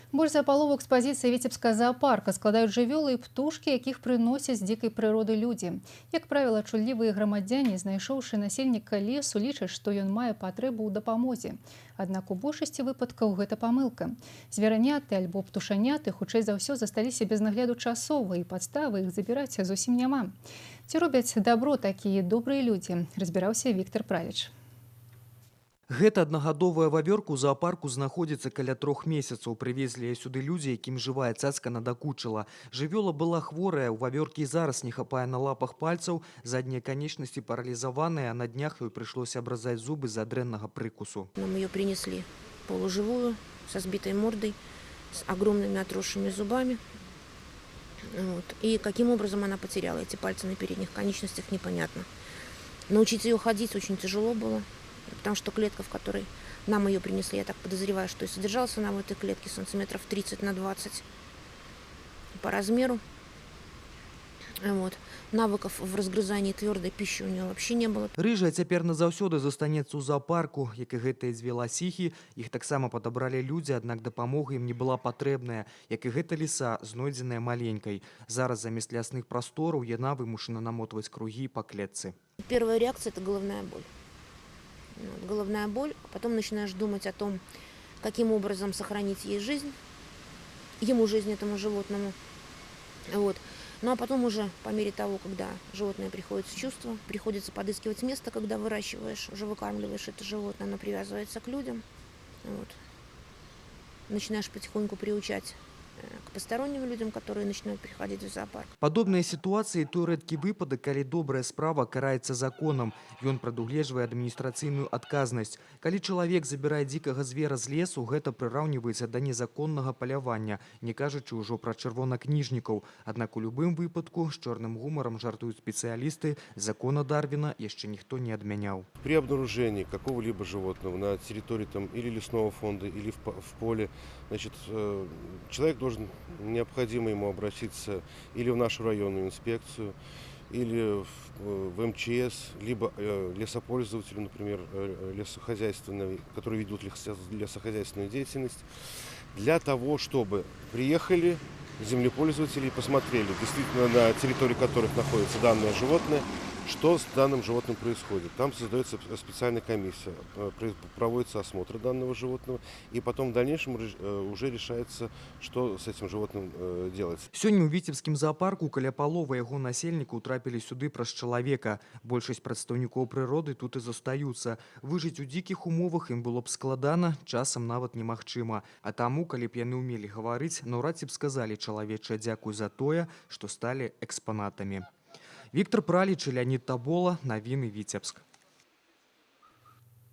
Больш за палову экспазіцыі віцебскага зоапарка складаюць жывёлы і птушкі, якіх прыносяць з дзікай прыроды людзі. Як правіла, чуллівыя грамадзяне, знайшоўшы насельніка лесу, лічаць, што ён мае патрэбу ў дапамозе. Аднак у большасці выпадкаў гэта памылка. Звераняты альбо птушаняты хутчэй за ўсё засталіся без нагляду часова, і падставы іх забіраць зусім няма. Ці робяць дабро такія добрыя людзі, разбіраўся Віктор Праліч. Гэта аднагадовая вавёрка ў зоапарку знаходзіцца каля 3 месяцаў. Прывезлі яе сюды людзі, якім жывая цацка надакучыла. Жывёла была хворая, у вавёркі і зараз не хапае на лапах пальцаў, заднія канечнасці паралізаваныя, а на днях ёй прыйшлося абразаць зубы з-за дрэннага прыкусу. Нам ее принесли полуживую, со сбитой мордой, с огромными отросшими зубами. Вот. И каким образом она потеряла эти пальцы на передних конечностях, непонятно. Научить ее ходить очень тяжело было. Потому что клетка, в которой нам ее принесли, я так подозреваю, что и содержалась она в этой клетке сантиметров 30 на 20 по размеру. Вот. Навыков в разгрызании твердой пищи у нее вообще не было. Рыжая цяпер назаўсёды застанецца ў зоапарку, як і гэтыя дзве ласіхі. Іх таксама падабралі людзі, аднак дапамога ім не была патрэбная, як і гэта ліса, знойдзеная маленькай. Зараз замест лясных прастораў яна вымушана намотваць кругі па клетцы. Первая реакция – это головная боль. Вот, головная боль, а потом начинаешь думать о том, каким образом сохранить ей жизнь, ему жизнь, этому животному. Вот. Ну а потом уже, по мере того, когда животное приходит в чувство, приходится подыскивать место, когда выращиваешь, уже выкармливаешь это животное, оно привязывается к людям. Вот. Начинаешь потихоньку приучать к посторонним людям, которые начинают приходить в зоопарк. Падобныя сітуацыі той рэдкі выпадак, калі добрая справа караецца законам. Ён прадугледжвае адміністрацыйную адказнасць. Калі чалавек забірае дзікага звера з лесу, гэта прыраўніваецца да незаконнага палявання, не кажучы ўжо пра чырвонакніжнікаў. Аднак у любым выпадку з чорным гумарам жартуюць спецыялісты, закона Дарвіна яшчэ ніхто не адмяняў. При обнаружении какого-либо животного на территории или лесного фонда, или в поле, значит, человек должен необходимо ему обратиться или в нашу районную инспекцию, или в МЧС, либо лесопользователю, например, лесохозяйственный, который ведут лесохозяйственную деятельность, для того, чтобы приехали землепользователи и посмотрели действительно на территории которых находится данное животное, что с данным животным происходит. Там создается специальная комиссия, проводится осмотр данного животного, и потом в дальнейшем уже решается, что с этим животным делать. Сёння ў віцебскім зоапарку каля паловы яго насельнікаў трапілі сюды праз чалавека. Большасць прадстаўнікоў прыроды тут і застаюцца. Выжыць у дзікіх умовах ім было б складана, часам нават немагчыма. А таму, калі б яны ўмелі гаварыць, наўрад ці б сказалі чалавечае дзякуй за тое, што сталі экспанатамі. Віктор Праліч і Леонід Табола. Навіны Віцебск.